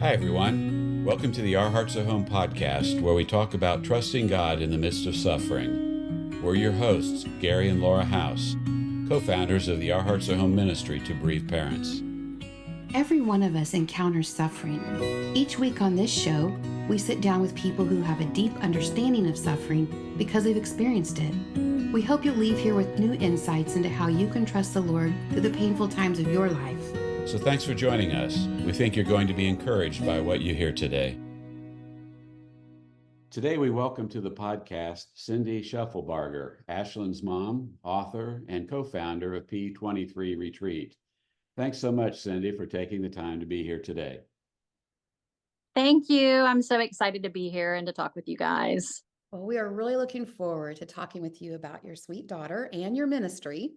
Hi, everyone. Welcome to the Our Hearts at Home podcast, where we talk about trusting God in the midst of suffering. We're your hosts, Gary and Laura House, co-founders of the Our Hearts at Home ministry to bereaved parents. Every one of us encounters suffering. Each week on this show, we sit down with people who have a deep understanding of suffering because they've experienced it. We hope you'll leave here with new insights into how you can trust the Lord through the painful times of your life. So thanks for joining us. We think you're going to be encouraged by what you hear today. Today, we welcome to the podcast Cindy Shufflebarger, Ashlynn's mom, author, and co-founder of P23 Retreat. Thanks so much, Cindy, for taking the time to be here today. Thank you. I'm so excited to be here and to talk with you guys. Well, we are really looking forward to talking with you about your sweet daughter and your ministry.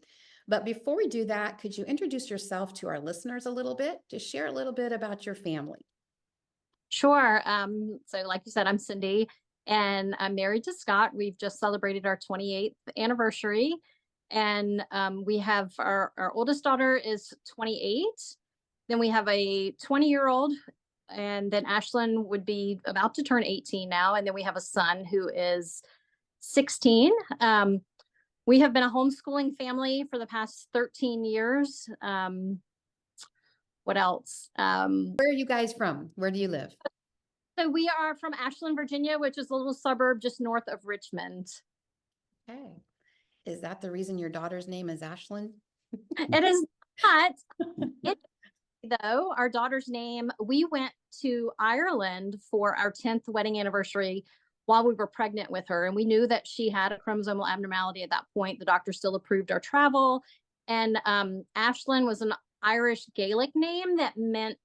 But before we do that, could you introduce yourself to our listeners a little bit? Just share a little bit about your family. Sure. So like you said, I'm Cindy and I'm married to Scott. We've just celebrated our 28th anniversary. And we have our oldest daughter is 28. Then we have a 20-year-old. And then Ashlynn would be about to turn 18 now. And then we have a son who is 16. We have been a homeschooling family for the past 13 years. What else? Where are you guys from? Where do you live? So we are from Ashlynn, Virginia, which is a little suburb just north of Richmond. Okay. Is that the reason your daughter's name is Ashlynn? It is not. Though our daughter's name, we went to Ireland for our 10th wedding anniversary while we were pregnant with her. And we knew that she had a chromosomal abnormality at that point. The doctor still approved our travel. And Ashlynn was an Irish Gaelic name that meant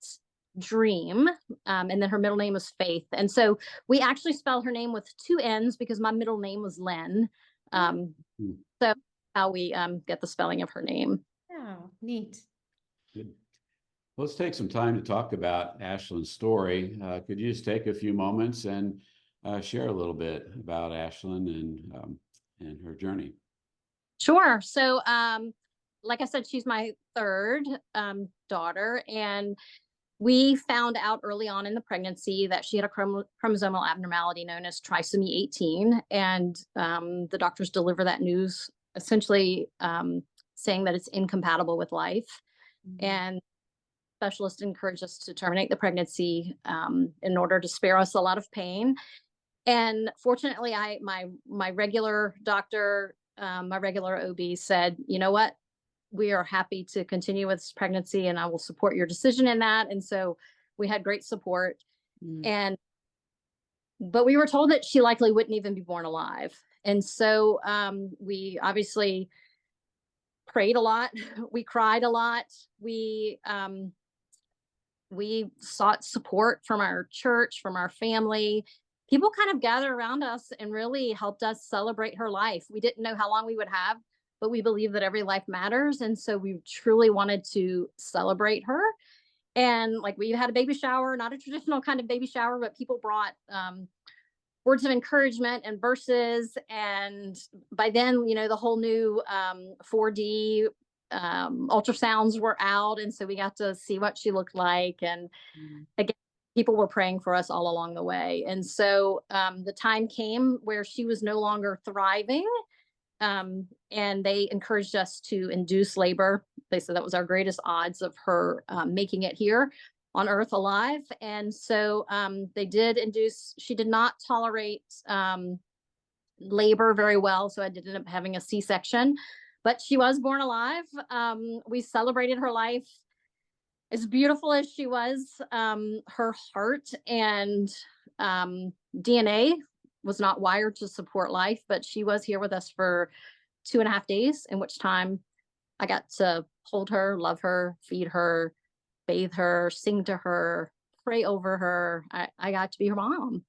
dream. And then her middle name was Faith. And so we actually spell her name with two N's because my middle name was Len. So how we get the spelling of her name. Yeah, neat. Good. Let's take some time to talk about Ashlynn's story. Could you just take a few moments and share a little bit about Ashlynn and her journey? Sure. So, like I said, she's my third daughter, and we found out early on in the pregnancy that she had a chromosomal abnormality known as trisomy 18, and the doctors deliver that news essentially saying that it's incompatible with life. And specialist encouraged us to terminate the pregnancy in order to spare us a lot of pain. And fortunately, my regular doctor, my regular OB said, you know what, we are happy to continue with this pregnancy and I will support your decision in that. And so we had great support. But we were told that she likely wouldn't even be born alive. And so we obviously prayed a lot. We cried a lot. We sought support from our church, from our family. People kind of gathered around us and really helped us celebrate her life. We didn't know how long we would have, but we believe that every life matters. And so we truly wanted to celebrate her. And like we had a baby shower, not a traditional kind of baby shower, but people brought words of encouragement and verses. And by then, you know, the whole new 4D ultrasounds were out. And so we got to see what she looked like. And again, people were praying for us all along the way. And so the time came where she was no longer thriving. And they encouraged us to induce labor. They said that was our greatest odds of her making it here on earth alive. And so they did induce, she did not tolerate labor very well. So I did end up having a C-section, but she was born alive. We celebrated her life. As beautiful as she was, her heart and DNA was not wired to support life, but she was here with us for 2.5 days, in which time I got to hold her, love her, feed her, bathe her, sing to her, pray over her. I got to be her mom.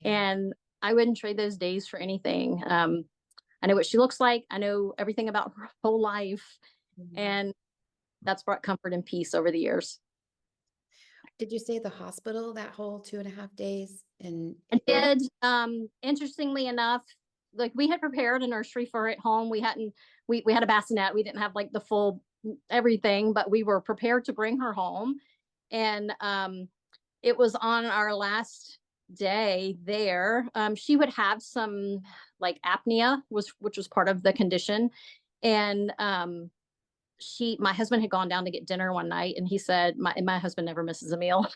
And I wouldn't trade those days for anything. I know what she looks like. I know everything about her whole life. And that's brought comfort and peace over the years. Did you stay at the hospital that whole 2.5 days? And I did. Interestingly enough, like we had prepared a nursery for her at home. We had a bassinet. We didn't have like the full everything, but we were prepared to bring her home. And it was on our last day there. She would have some like apnea, which was part of the condition. And my husband had gone down to get dinner one night, and he said, my husband never misses a meal.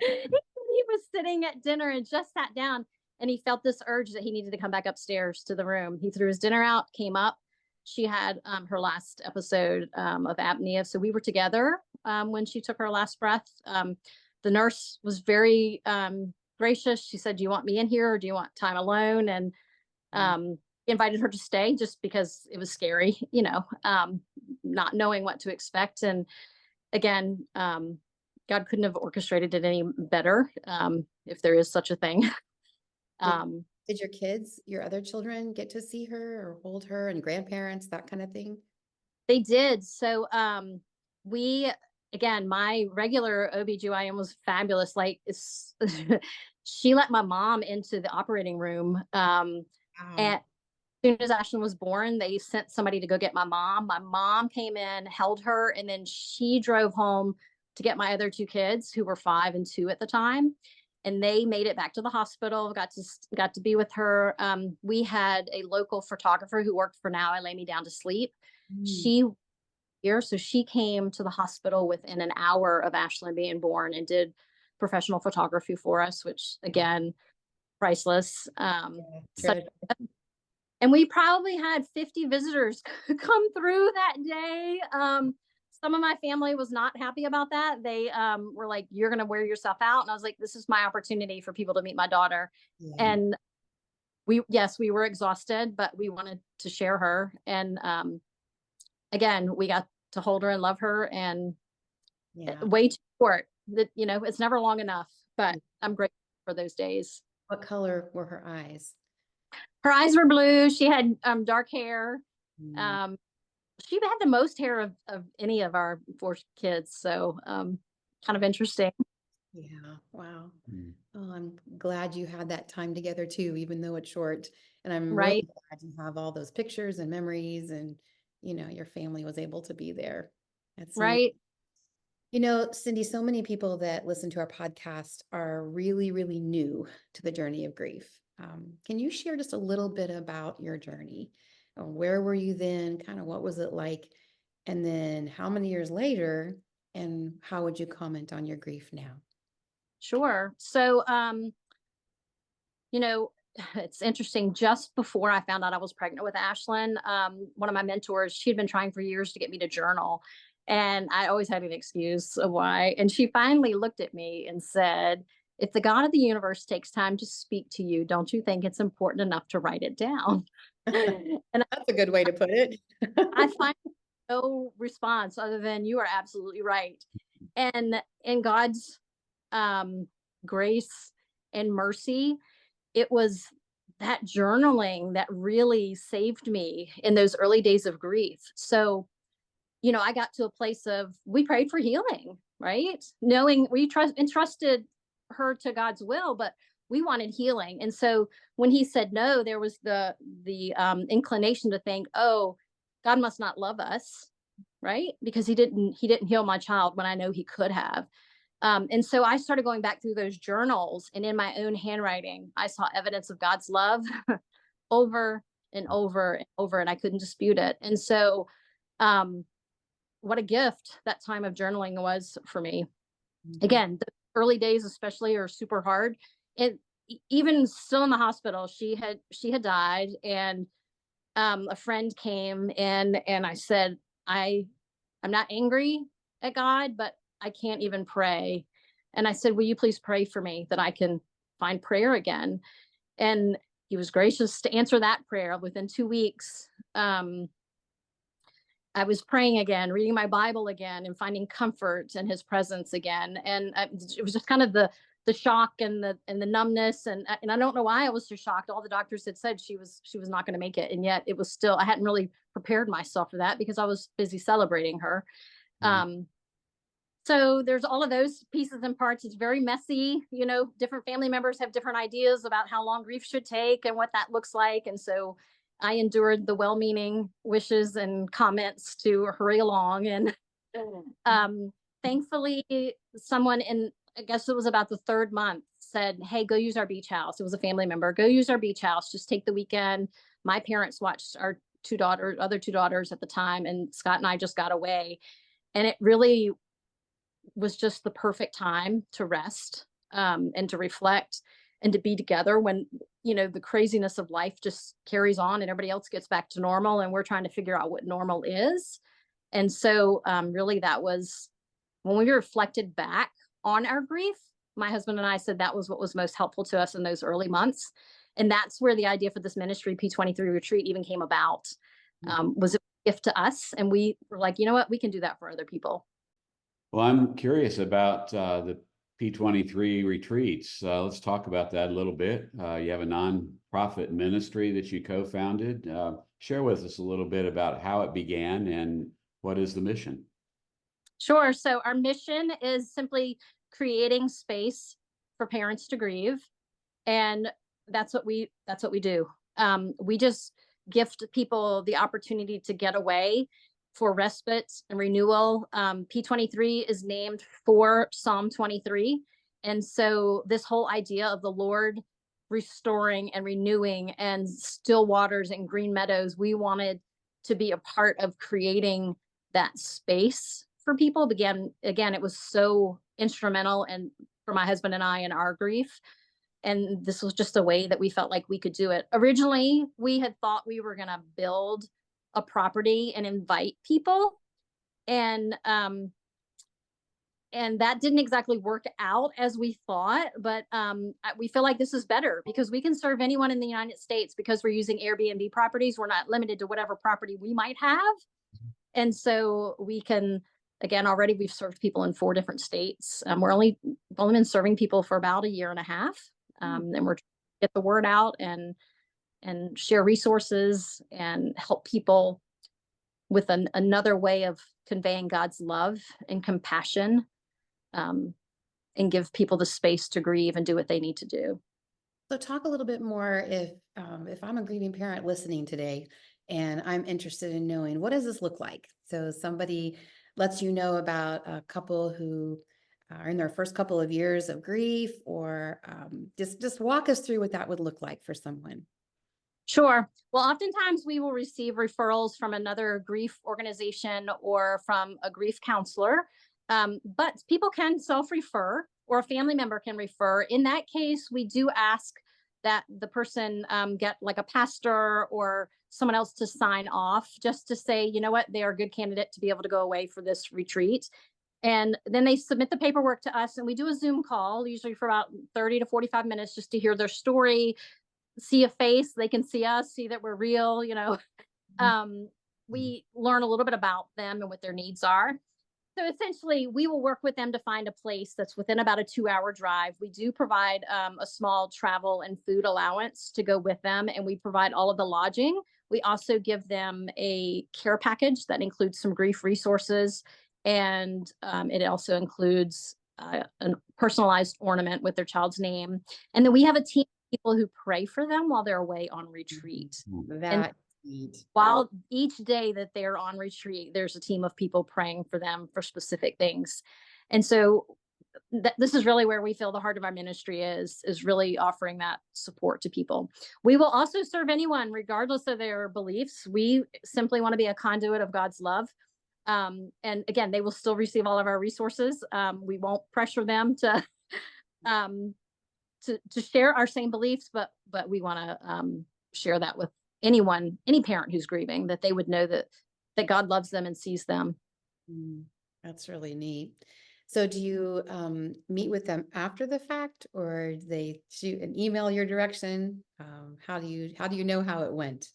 He was sitting at dinner and just sat down, and he felt this urge that he needed to come back upstairs to the room. He threw his dinner out, came up. She had her last episode of apnea. So we were together when she took her last breath. The nurse was very gracious. She said, "Do you want me in here, or do you want time alone?" And invited her to stay just because it was scary, not knowing what to expect. And again, God couldn't have orchestrated it any better, if there is such a thing. Did your kids, your other children, get to see her or hold her, and grandparents, that kind of thing? They did. So again, my regular OBGYN was fabulous. Like, she let my mom into the operating room. Wow. And as soon as Ashlynn was born, they sent somebody to go get my mom. My mom came in, held her, and then she drove home to get my other two kids, who were 5 and 2 at the time. And they made it back to the hospital, got to be with her. We had a local photographer who worked for Now I Lay Me Down to Sleep. She came to the hospital within an hour of Ashlynn being born and did professional photography for us, which again, priceless. And we probably had 50 visitors come through that day. Some of my family was not happy about that. They were like, "You're going to wear yourself out." And I was like, "This is my opportunity for people to meet my daughter." Yeah. And we were exhausted, but we wanted to share her. And again, we got to hold her and love her, and way too short. That, it's never long enough, but I'm grateful for those days. What color were her eyes? Her eyes were blue. She had dark hair. She had the most hair of any of our 4 kids. So kind of interesting. Yeah. Wow. Oh, I'm glad you had that time together too, even though it's short. And I'm really glad you have all those pictures and memories, and, your family was able to be there. That's right. Cindy, so many people that listen to our podcast are really, really new to the journey of grief. Can you share just a little bit about your journey? Where were you then? Kind of what was it like? And then how many years later, and how would you comment on your grief now? Sure. So, it's interesting. Just before I found out I was pregnant with Ashlynn, one of my mentors, she had been trying for years to get me to journal. And I always had an excuse of why. And she finally looked at me and said, "If the God of the universe takes time to speak to you, don't you think it's important enough to write it down?" And that's a good way to put it. I find no response other than, "You are absolutely right." And in God's grace and mercy, it was that journaling that really saved me in those early days of grief. So, I got to a place of, we prayed for healing, right? Knowing we entrusted her to God's will, but we wanted healing. And so when he said no, there was the inclination to think, "Oh, God must not love us," right? Because he didn't heal my child when I know he could have. And so I started going back through those journals, and in my own handwriting, I saw evidence of God's love over and over and over, and I couldn't dispute it. And so, what a gift that time of journaling was for me. Again, the early days especially are super hard. And even still in the hospital, she had died, and a friend came in, and I said, I'm not angry at God, but I can't even pray. And I said, "Will you please pray for me that I can find prayer again?" And he was gracious to answer that prayer. Within 2 weeks, I was praying again, reading my Bible again, and finding comfort in his presence again. And it was just kind of the shock and the numbness. And I don't know why I was so shocked. All the doctors had said she was not going to make it. And yet it was still, I hadn't really prepared myself for that because I was busy celebrating her. So there's all of those pieces and parts. It's very messy. Different family members have different ideas about how long grief should take and what that looks like. And so I endured the well-meaning wishes and comments to hurry along. And thankfully, someone in I guess it was about the third month, said, "Hey, go use our beach house." It was a family member. "Go use our beach house. Just take the weekend." My parents watched our other two daughters at the time, and Scott and I just got away. And it really was just the perfect time to rest, and to reflect and to be together when, the craziness of life just carries on and everybody else gets back to normal. And we're trying to figure out what normal is. And so, really, that was when we reflected back on our grief. My husband and I said that was what was most helpful to us in those early months. And that's where the idea for this ministry, P23 Retreat, even came about. Was a gift to us. And we were like, you know what, we can do that for other people. Well, I'm curious about the P23 retreats. Let's talk about that a little bit. You have a nonprofit ministry that you co-founded. Share with us a little bit about how it began and what is the mission? Sure. So our mission is simply creating space for parents to grieve. And that's what we do. We just gift people the opportunity to get away for respite and renewal. P23 is named for Psalm 23. And so this whole idea of the Lord restoring and renewing and still waters and green meadows, we wanted to be a part of creating that space for people. Again, it was so instrumental and for my husband and I in our grief. And this was just a way that we felt like we could do it. Originally, we had thought we were going to build a property and invite people. And that didn't exactly work out as we thought, but we feel like this is better because we can serve anyone in the United States because we're using Airbnb properties. We're not limited to whatever property we might have. And so we can, again, already we've served people in 4 different states. We're only been serving people for about a year and a half. And we're trying to get the word out and share resources and help people with another way of conveying God's love and compassion, and give people the space to grieve and do what they need to do. So talk a little bit more if I'm a grieving parent listening today and I'm interested in knowing, what does this look like? So somebody lets you know about a couple who are in their first couple of years of grief, or just walk us through what that would look like for someone. Sure. Well, oftentimes we will receive referrals from another grief organization or from a grief counselor, but people can self-refer or a family member can refer. In that case, we do ask that the person get like a pastor or someone else to sign off just to say, you know what, they are a good candidate to be able to go away for this retreat. And then they submit the paperwork to us and we do a Zoom call, usually for about 30 to 45 minutes, just to hear their story, see a face, they can see us, see that we're real, we learn a little bit about them and what their needs are. So essentially, we will work with them to find a place that's within about a 2-hour drive. We do provide a small travel and food allowance to go with them, and we provide all of the lodging. We also give them a care package that includes some grief resources, and it also includes a personalized ornament with their child's name. And then we have a team of people who pray for them while they're away on retreat. While each day that they're on retreat, there's a team of people praying for them for specific things. And so this is really where we feel the heart of our ministry is really offering that support to people. We will also serve anyone, regardless of their beliefs. We simply want to be a conduit of God's love. And again, they will still receive all of our resources. We won't pressure them to share our same beliefs, but we want to share that with anyone, any parent who's grieving, that they would know that God loves them and sees them. That's really neat. So do you meet with them after the fact, or they shoot an email your direction? How do you know how it went?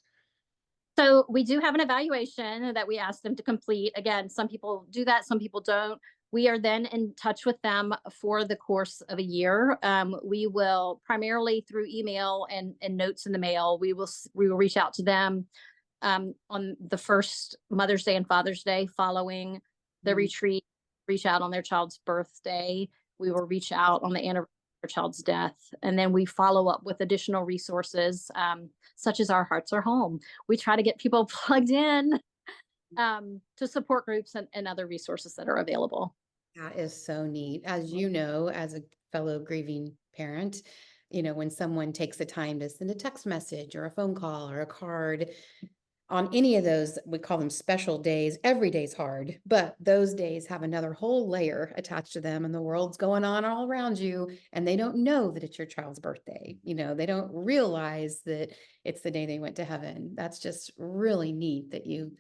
So we do have an evaluation that we ask them to complete. Again, some people do that, some people don't. We are then in touch with them for the course of a year. We will primarily through email and notes in the mail. We will reach out to them on the first Mother's Day and Father's Day following the retreat. Reach out on their child's birthday. We will reach out on the anniversary of their child's death, and then we follow up with additional resources, such as Our Hearts Are Home. We try to get people plugged in to support groups and other resources that are available. That is so neat. As you know, as a fellow grieving parent, when someone takes the time to send a text message or a phone call or a card on any of those, we call them special days. Every day's hard, but those days have another whole layer attached to them, and the world's going on all around you, and they don't know that it's your child's birthday. They don't realize that it's the day they went to heaven. That's just really neat that you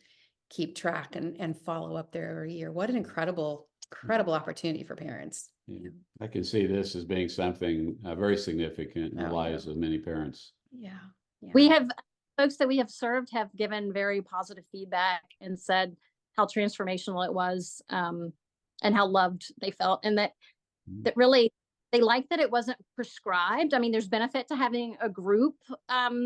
keep track and follow up there every year. What an incredible opportunity for parents. Yeah. I can see this as being something very significant in the lives of many parents. Yeah. We have folks that we have served have given very positive feedback and said how transformational it was, and how loved they felt, and that really they liked that it wasn't prescribed. I mean, there's benefit to having a group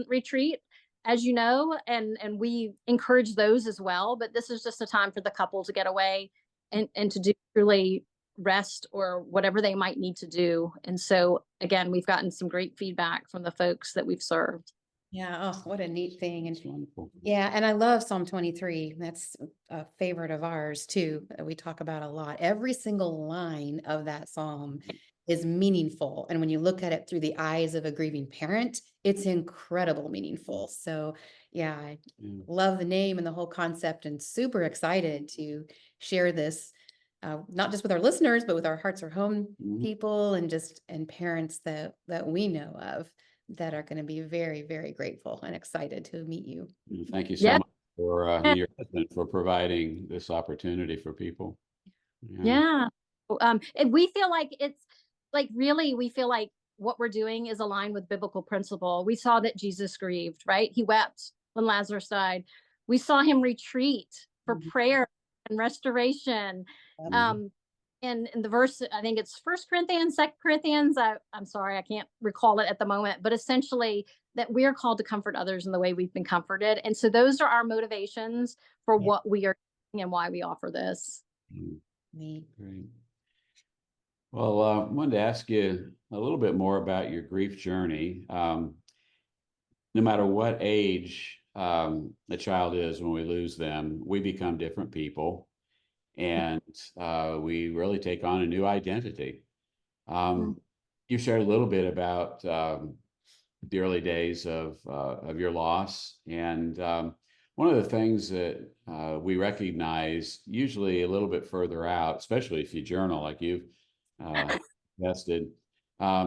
retreat, as you know, and we encourage those as well. But this is just a time for the couple to get away and to do truly rest or whatever they might need to do. And so again, we've gotten some great feedback from the folks that we've served. Yeah. Oh, what a neat thing. And Wonderful. yeah. And I love Psalm 23. That's a favorite of ours too, that we talk about a lot. Every single line of that Psalm is meaningful. And when you look at it through the eyes of a grieving parent, it's incredible meaningful. So yeah, I love the name and the whole concept, and super excited to share this, not just with our listeners, but with our Hearts Are Home people and parents that we know of, that are going to be very, very grateful and excited to meet you. Thank you so much for your husband for providing this opportunity for people. Yeah. And we feel like it's like, really, we feel like what we're doing is aligned with biblical principle. We saw that Jesus grieved, right? He wept when Lazarus died. We saw him retreat for prayer and restoration. And in the verse, I think it's 1 Corinthians, 2 Corinthians. I'm sorry, I can't recall it at the moment, but essentially that we are called to comfort others in the way we've been comforted. And so those are our motivations for what we are doing and why we offer this. Neat. Great. Well, I wanted to ask you a little bit more about your grief journey. No matter what age a child is when we lose them, we become different people. And we really take on a new identity. You shared a little bit about the early days of your loss, and one of the things that we recognize usually a little bit further out, especially if you journal like you've invested,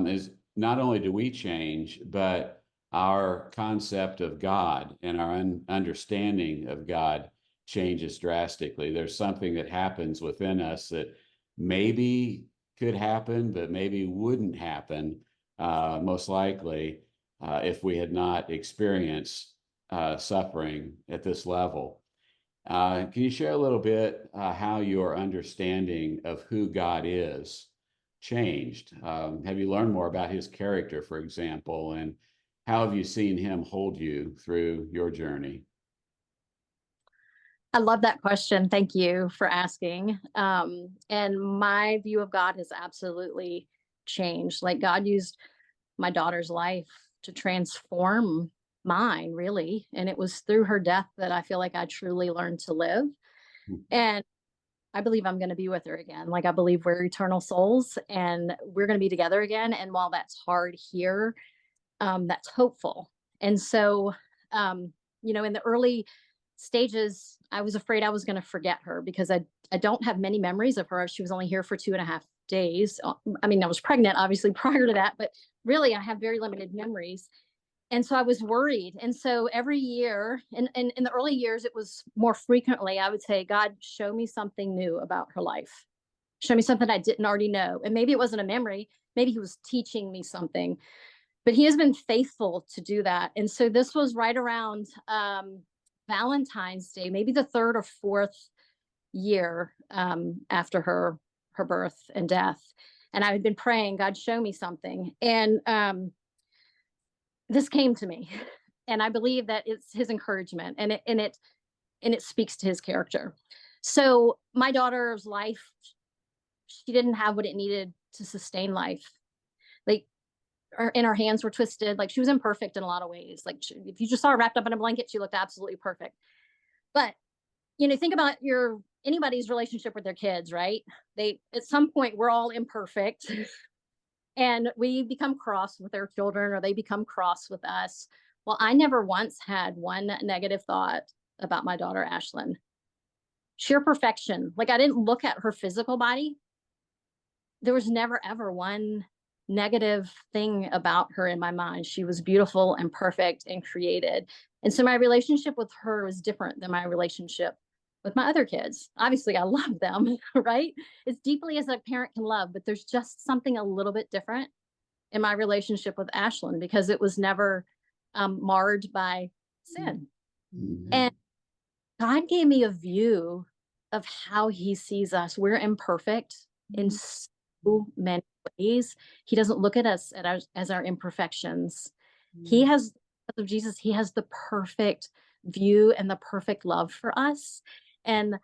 is not only do we change, but our concept of God and our understanding of God changes drastically. There's something that happens within us that maybe could happen, but maybe wouldn't happen, most likely, if we had not experienced suffering at this level. Can you share a little bit how your understanding of who God is changed? Have you learned more about his character, for example, and how have you seen him hold you through your journey? I love that question. Thank you for asking. And my view of God has absolutely changed. Like, God used my daughter's life to transform mine, really. And it was through her death that I feel like I truly learned to live. And I believe I'm going to be with her again. Like, I believe we're eternal souls and we're going to be together again. And while that's hard here, that's hopeful. And so, in the early stages, I was afraid I was going to forget her because I don't have many memories of her. She was only here for 2.5 days. I mean, I was pregnant, obviously, prior to that, but really I have very limited memories. And so I was worried. And so every year, and in the early years, it was more frequently, I would say, God, show me something new about her life. Show me something I didn't already know. And maybe it wasn't a memory. Maybe he was teaching me something. But he has been faithful to do that. And so this was right around Valentine's Day, maybe the 3rd or 4th year after her birth and death. And I had been praying, God, show me something. And this came to me. And I believe that it's his encouragement, and it speaks to his character. So my daughter's life, she didn't have what it needed to sustain life. Like, her hands were twisted. Like, she was imperfect in a lot of ways. Like, if you just saw her wrapped up in a blanket, she looked absolutely perfect. But, think about your anybody's relationship with their kids, right? At some point, we're all imperfect and we become cross with their children or they become cross with us. Well, I never once had one negative thought about my daughter, Ashlynn. Sheer perfection. Like, I didn't look at her physical body. There was never, ever one negative thing about her in my mind. She was beautiful and perfect and created. And so my relationship with her was different than my relationship with my other kids. Obviously, I love them, right? As deeply as a parent can love, but there's just something a little bit different in my relationship with Ashlynn because it was never marred by sin. Mhm. And God gave me a view of how he sees us. We're imperfect in so many ways. He doesn't look at us as our imperfections. He has, because of Jesus, he has the perfect view and the perfect love for us. And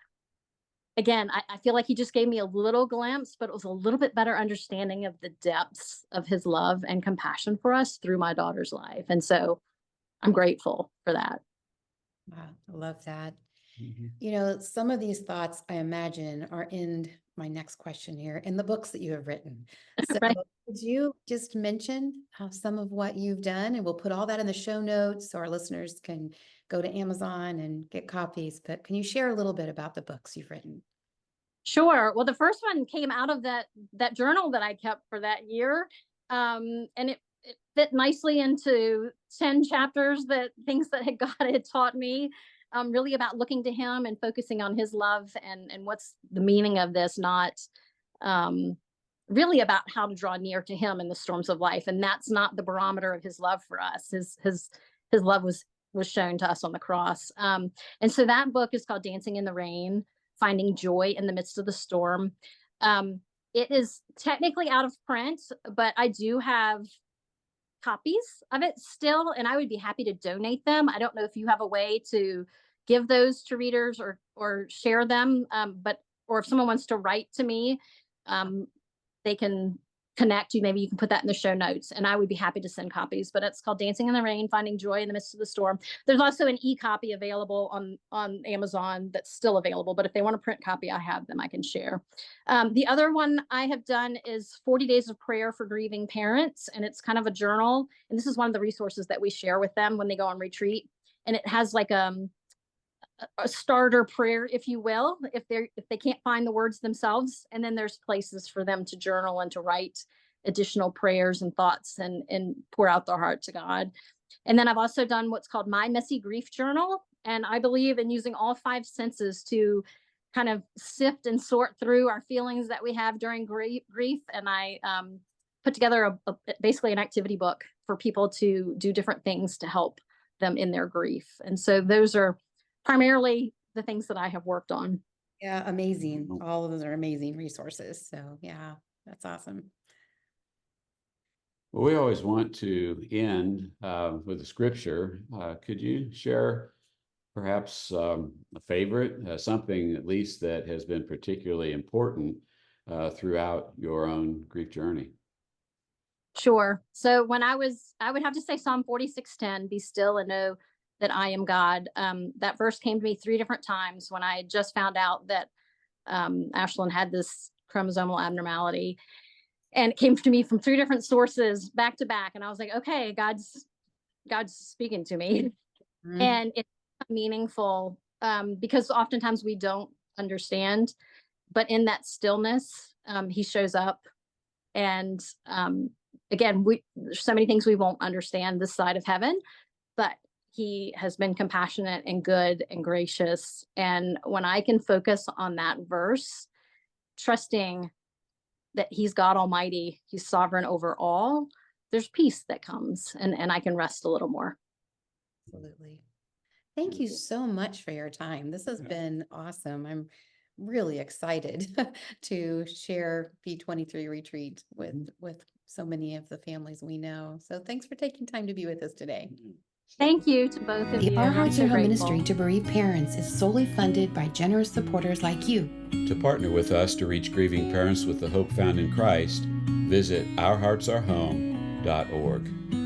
again, I feel like he just gave me a little glimpse, but it was a little bit better understanding of the depths of his love and compassion for us through my daughter's life. And so I'm grateful for that. Wow, I love that. Mhm. You know, some of these thoughts, I imagine, are in my next question here in the books that you have written. So Right. could you just mention some of what you've done? And we'll put all that in the show notes so our listeners can go to Amazon and get copies. But can you share a little bit about the books you've written? Sure. Well, the first one came out of that journal that I kept for that year. And it fit nicely into 10 chapters, that things that God had taught me, really about looking to him and focusing on his love and what's the meaning of this, not really about how to draw near to him in the storms of life. And that's not the barometer of his love for us. His love was shown to us on the cross. And so that book is called Dancing in the Rain, Finding Joy in the Midst of the Storm. It is technically out of print, but I do have copies of it still, and I would be happy to donate them. I don't know if you have a way to give those to readers or share them, or if someone wants to write to me, they can connect you. Maybe you can put that in the show notes, and I would be happy to send copies. But it's called Dancing in the Rain, Finding Joy in the Midst of the Storm. There's also an e-copy available on Amazon that's still available, but if they want a print copy, I have them, I can share. The other one I have done is 40 Days of Prayer for Grieving Parents, and it's kind of a journal. And this is one of the resources that we share with them when they go on retreat. And it has like a starter prayer, if you will, if they can't find the words themselves. And then there's places for them to journal and to write additional prayers and thoughts and pour out their heart to God. And then I've also done what's called My Messy Grief Journal. And I believe in using all 5 senses to kind of sift and sort through our feelings that we have during grief. And I put together basically an activity book for people to do different things to help them in their grief. And so those are primarily the things that I have worked on. Yeah, amazing. All of those are amazing resources. So yeah, that's awesome. Well, we always want to end with a scripture. Could you share perhaps a favorite, something at least that has been particularly important throughout your own grief journey? Sure. So when I would have to say Psalm 46:10, be still and know that I am God. That verse came to me 3 different times when I just found out that Ashlynn had this chromosomal abnormality. And it came to me from 3 different sources back to back. And I was like, okay, God's speaking to me. Mhm. And it's meaningful because oftentimes we don't understand, but in that stillness, he shows up. And again, there's so many things we won't understand this side of heaven, but he has been compassionate and good and gracious. And when I can focus on that verse, trusting that he's God Almighty, he's sovereign over all, there's peace that comes, and I can rest a little more. Absolutely. Thank you so much for your time. This has been awesome. I'm really excited to share P23 Retreat with so many of the families we know. So thanks for taking time to be with us today. Thank you to both of you. The Our I'm Hearts so Are Home grateful. ministry to bereaved parents is solely funded by generous supporters like you. To partner with us to reach grieving parents with the hope found in Christ, visit ourheartsarehome.org.